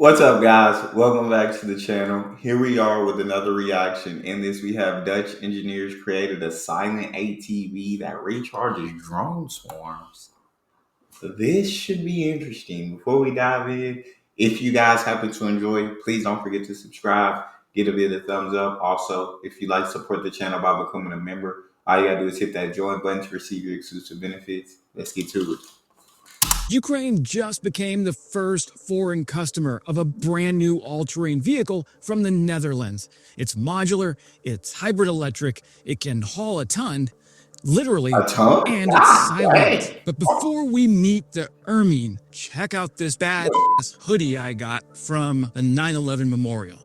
What's up, guys? Welcome back to the channel. Here we are with another reaction. In this, we have Dutch engineers created a silent ATV that recharges drone swarms. This should be interesting. Before we dive in, if you guys happen to enjoy, please don't forget to subscribe, get a bit of thumbs up. Also, if you'd like to support the channel by becoming a member, all you gotta do is hit that join button to receive your exclusive benefits. Let's get to it. Ukraine just became the first foreign customer of a brand new all-terrain vehicle from the Netherlands. It's modular, it's hybrid electric, it can haul a ton, literally, A ton? and it's silent. Dang. But before we meet the Ermine, check out this badass hoodie I got from the 9/11 memorial.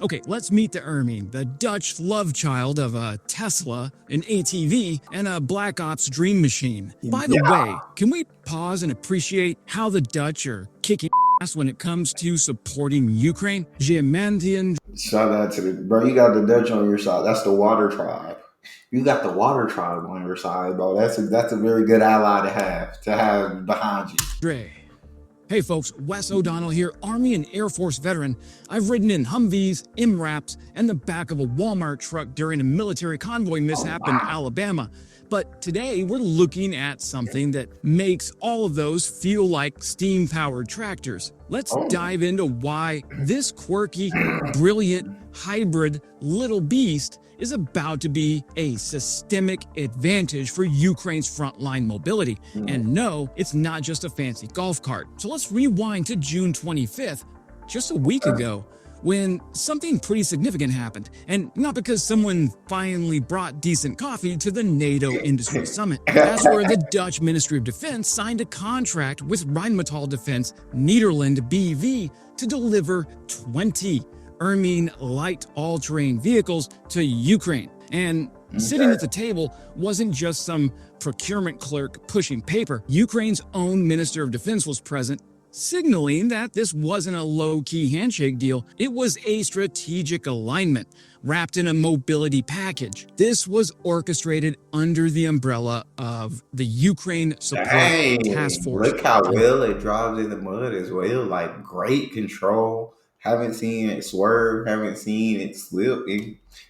Okay, let's meet the Ermine, the Dutch love child of a Tesla, an ATV, and a Black Ops dream machine. By the way, can we pause and appreciate how the Dutch are kicking ass when it comes to supporting Ukraine? Gemantian. Shout out to the bro. You got the Dutch on your side. That's the water tribe. You got the water tribe on your side, bro. That's a very good ally to have behind you. Dre. Hey folks, Wes O'Donnell here, Army and Air Force veteran. I've ridden in Humvees, MRAPs, and the back of a Walmart truck during a military convoy mishap in Alabama. But today we're looking at something that makes all of those feel like steam-powered tractors. Let's dive into why this quirky, brilliant, hybrid little beast is about to be a systemic advantage for Ukraine's frontline mobility. And no, it's not just a fancy golf cart. So let's rewind to June 25th, just a week ago, when something pretty significant happened. And not because someone finally brought decent coffee to the NATO Industry Summit. That's where the Dutch Ministry of Defense signed a contract with Rheinmetall Defense Nederland BV to deliver 20 Ermine light all-terrain vehicles to Ukraine. And sitting at the table wasn't just some procurement clerk pushing paper. Ukraine's own Minister of Defense was present, signaling that this wasn't a low-key handshake deal. It was a strategic alignment wrapped in a mobility package. This was orchestrated under the umbrella of the Ukraine Support Task Force. Look how well it drives in the mud as well. Like, great control. Haven't seen it swerve. Haven't seen it slip.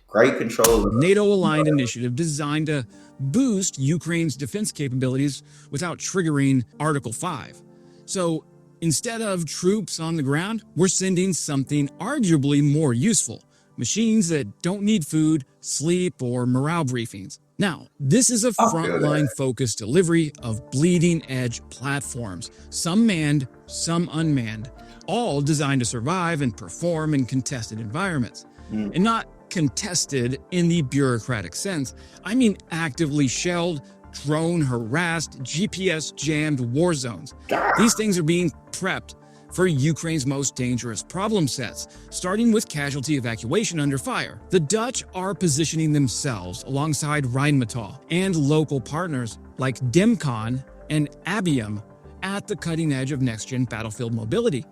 Great control. NATO-aligned initiative designed to boost Ukraine's defense capabilities without triggering Article 5. So instead of troops on the ground, we're sending something arguably more useful. Machines that don't need food, sleep, or morale briefings. Now, this is a frontline-focused delivery of bleeding-edge platforms, some manned, some unmanned, all designed to survive and perform in contested environments. And not contested in the bureaucratic sense. I mean actively shelled, drone-harassed, GPS-jammed war zones. These things are being prepped for Ukraine's most dangerous problem sets, starting with casualty evacuation under fire. The Dutch are positioning themselves alongside Rheinmetall and local partners like Demcon and Abium at the cutting edge of next-gen battlefield mobility.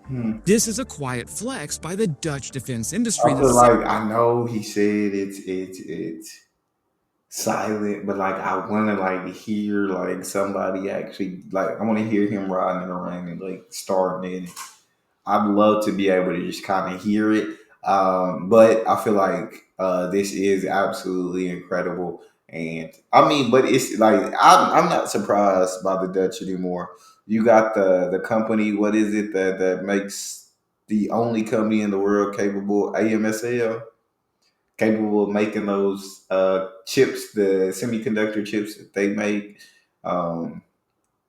This is a quiet flex by the Dutch defense industry. I feel like, I know he said it's silent, but like I want to like hear like somebody actually, like I want to hear him riding around and like starting in it. I'd love to be able to just kind of hear it, but I feel like this is absolutely incredible. And I mean, but it's like I'm not surprised by the Dutch anymore. You got the company, what is it that makes the only company in the world capable, AMSL, capable of making those chips, the semiconductor chips that they make.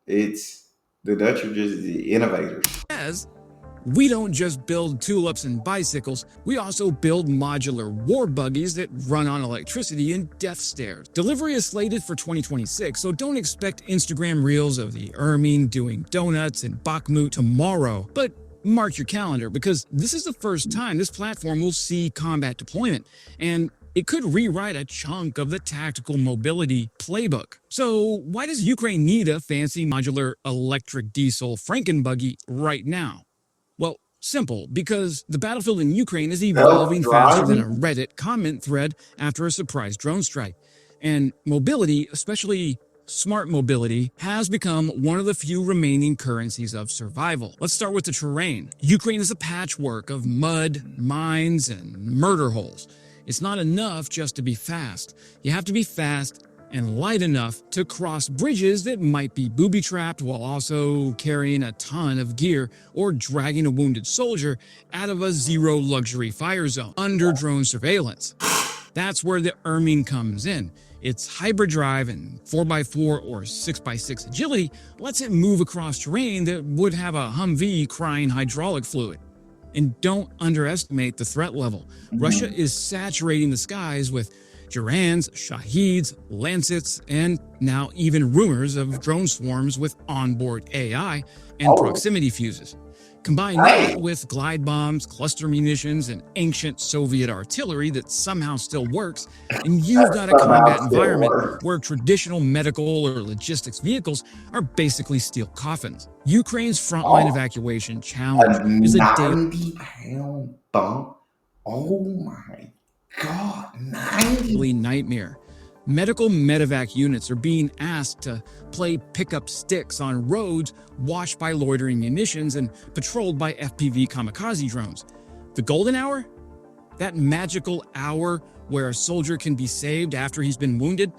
It's the Dutch are just the innovators. As we don't just build tulips and bicycles, we also build modular war buggies that run on electricity and death stairs. Delivery is slated for 2026, so don't expect Instagram reels of the Ermine doing donuts in Bakhmut tomorrow. But mark your calendar, because this is the first time this platform will see combat deployment, and it could rewrite a chunk of the tactical mobility playbook. So why does Ukraine need a fancy modular electric diesel Frankenbuggy right now? Well, simple, because the battlefield in Ukraine is evolving faster than a Reddit comment thread after a surprise drone strike. And mobility, especially smart mobility has become one of the few remaining currencies of survival. Let's start with the terrain. Ukraine is a patchwork of mud, mines, and murder holes. It's not enough just to be fast. You have to be fast and light enough to cross bridges that might be booby-trapped while also carrying a ton of gear or dragging a wounded soldier out of a zero-luxury fire zone under drone surveillance. That's where the Ermine comes in. Its hybrid drive and 4x4 or 6x6 agility lets it move across terrain that would have a Humvee crying hydraulic fluid. And don't underestimate the threat level. Russia is saturating the skies with Durans, Shaheeds, Lancets, and now even rumors of drone swarms with onboard AI and proximity fuses. Combine that with glide bombs, cluster munitions, and ancient Soviet artillery that somehow still works, and you've got a combat environment where traditional medical or logistics vehicles are basically steel coffins. Ukraine's frontline evacuation challenge is a 90-pound bump. Oh my God, 90 nightmare. Medical medevac units are being asked to play pickup sticks on roads watched by loitering munitions and patrolled by FPV kamikaze drones. The golden hour? That magical hour where a soldier can be saved after he's been wounded?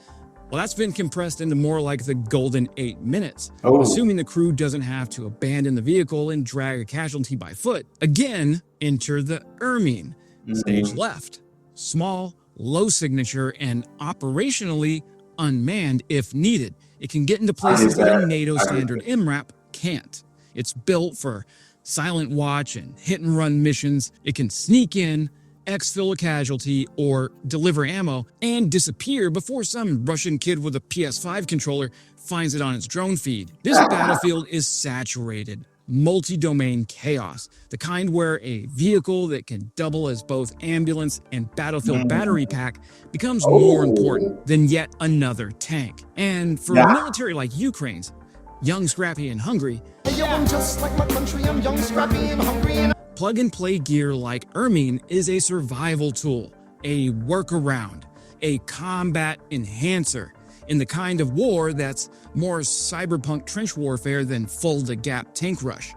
Well, that's been compressed into more like the golden 8 minutes, assuming the crew doesn't have to abandon the vehicle and drag a casualty by foot. Again, enter the Ermine. Stage left. Small, low signature, and operationally unmanned if needed. It can get into places that a NATO standard MRAP can't. It's built for silent watch and hit and run missions. It can sneak in, exfil a casualty, or deliver ammo and disappear before some Russian kid with a PS5 controller finds it on its drone feed. This battlefield is saturated. Multi-domain chaos, the kind where a vehicle that can double as both ambulance and battlefield battery pack becomes more important than yet another tank. And for a military like Ukraine's, young, scrappy, and hungry, I'm just like my country, I'm young, scrappy, and hungry. plug-and-play gear like Ermine is a survival tool, a workaround, a combat enhancer, in the kind of war that's more cyberpunk trench warfare than full-to-gap tank rush.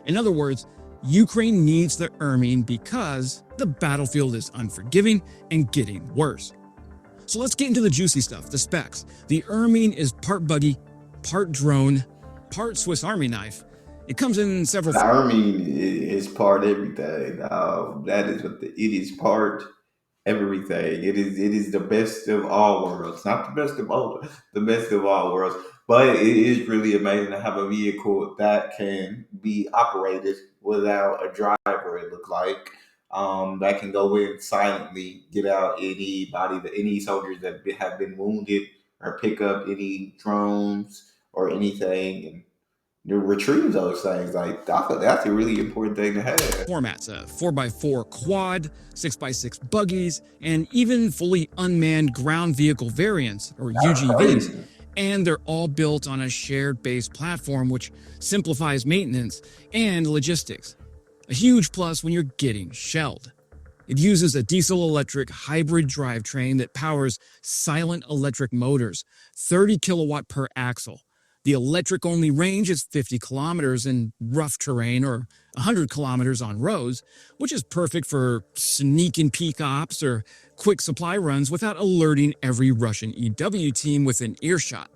In other words, Ukraine needs the Ermine because the battlefield is unforgiving and getting worse. So let's get into the juicy stuff, the specs. The Ermine is part buggy, part drone, part Swiss Army knife. It comes in several... The Ermine is part everything. That is what it is, part everything. It is the best of all worlds. Not the best of both, the best of all worlds. But it is really amazing to have a vehicle that can be operated without a driver, it looked like. That can go in silently, get out any soldiers that have been wounded, or pick up any drones or anything, and to retrieve those things. Like, I thought that's a really important thing to have. Formats, a 4x4 quad, 6x6 buggies, and even fully unmanned ground vehicle variants, or UGVs. And they're all built on a shared base platform, which simplifies maintenance and logistics. A huge plus when you're getting shelled. It uses a diesel-electric hybrid drivetrain that powers silent electric motors, 30 kilowatt per axle. The electric-only range is 50 kilometers in rough terrain or 100 kilometers on roads, which is perfect for sneak and peek ops or quick supply runs without alerting every Russian EW team within earshot.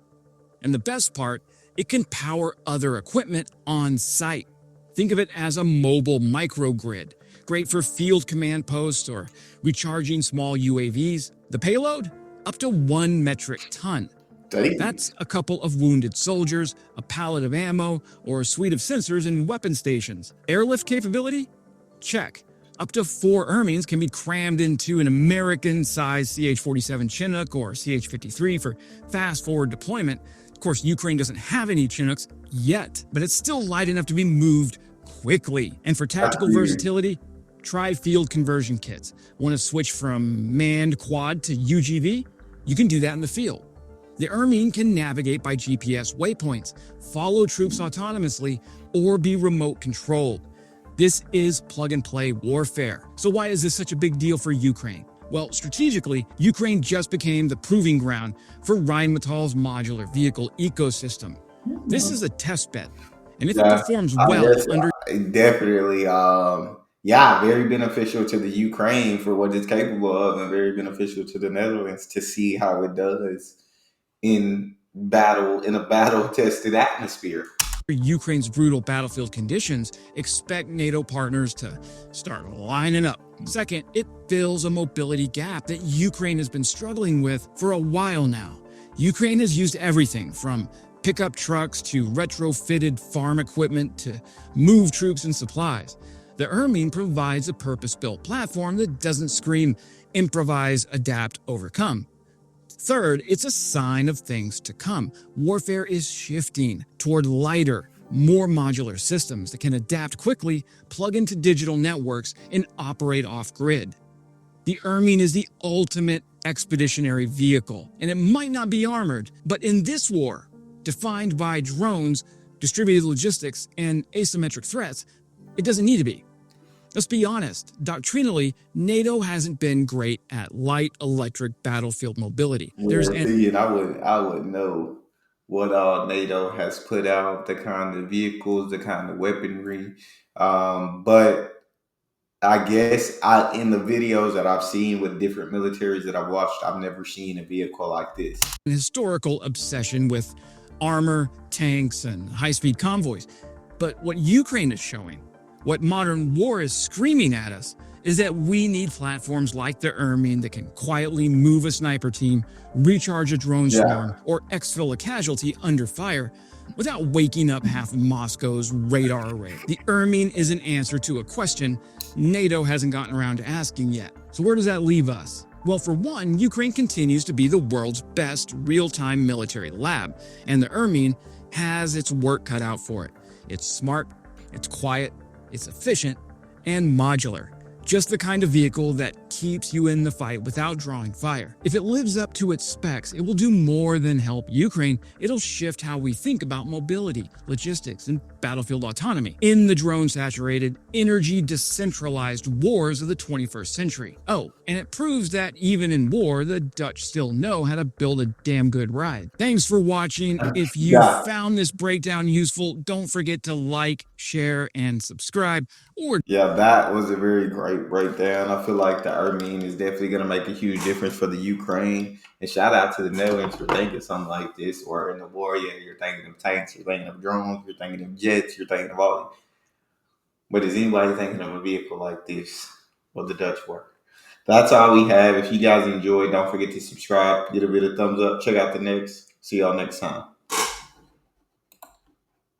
And the best part, it can power other equipment on site. Think of it as a mobile microgrid, great for field command posts or recharging small UAVs. The payload? Up to 1 metric ton. That's a couple of wounded soldiers, a pallet of ammo, or a suite of sensors and weapon stations. Airlift capability? Check. Up to 4 Ermines can be crammed into an American-sized CH-47 Chinook or CH-53 for fast-forward deployment. Of course, Ukraine doesn't have any Chinooks yet, but it's still light enough to be moved quickly. And for tactical versatility, try field conversion kits. Want to switch from manned quad to UGV? You can do that in the field. The Ermine can navigate by GPS waypoints, follow troops autonomously, or be remote controlled. This is plug-and-play warfare. So why is this such a big deal for Ukraine? Well, strategically, Ukraine just became the proving ground for Rheinmetall's modular vehicle ecosystem. This is a test bed, and if it Yeah, performs I well guess under definitely. Yeah, very beneficial to the Ukraine for what it's capable of, and very beneficial to the Netherlands to see how it does in a battle tested atmosphere. Ukraine's brutal battlefield conditions, expect NATO partners to start lining up. Second, it fills a mobility gap that Ukraine has been struggling with for a while now. Ukraine has used everything from pickup trucks to retrofitted farm equipment to move troops and supplies. The Ermine provides a purpose-built platform that doesn't scream improvise, adapt, overcome. Third, it's a sign of things to come. Warfare is shifting toward lighter, more modular systems that can adapt quickly, plug into digital networks, and operate off-grid. The Ermine is the ultimate expeditionary vehicle, and it might not be armored, but in this war, defined by drones, distributed logistics, and asymmetric threats, it doesn't need to be. Let's be honest, doctrinally, NATO hasn't been great at light electric battlefield mobility. Yeah, see, and I would know what all NATO has put out, the kind of vehicles, the kind of weaponry. But I guess in the videos that I've seen with different militaries that I've watched, I've never seen a vehicle like this. An historical obsession with armor, tanks, and high-speed convoys. But what Ukraine is showing, what modern war is screaming at us, is that we need platforms like the Ermine that can quietly move a sniper team, recharge a drone swarm, or exfil a casualty under fire without waking up half of Moscow's radar array. The Ermine is an answer to a question NATO hasn't gotten around to asking yet. So where does that leave us? Well, for one, Ukraine continues to be the world's best real-time military lab, and the Ermine has its work cut out for it. It's smart, it's quiet, it's efficient, and modular. Just the kind of vehicle that keeps you in the fight without drawing fire. If it lives up to its specs, it will do more than help Ukraine. It'll shift how we think about mobility, logistics, and battlefield autonomy in the drone-saturated, energy-decentralized wars of the 21st century. Oh, and it proves that even in war, the Dutch still know how to build a damn good ride. Thanks for watching. If you found this breakdown useful, don't forget to like, share, and subscribe. Yeah, that was a very great breakdown. I feel like the Ermine is definitely going to make a huge difference for the Ukraine. And shout out to the Netherlands for thinking something like this. Or in the war, yeah, you're thinking of tanks, you're thinking of drones, you're thinking of jets, you're thinking of all. But is anybody thinking of a vehicle like this? Well, the Dutch were. That's all we have. If you guys enjoyed, don't forget to subscribe, get a bit of thumbs up, check out the next. See y'all next time.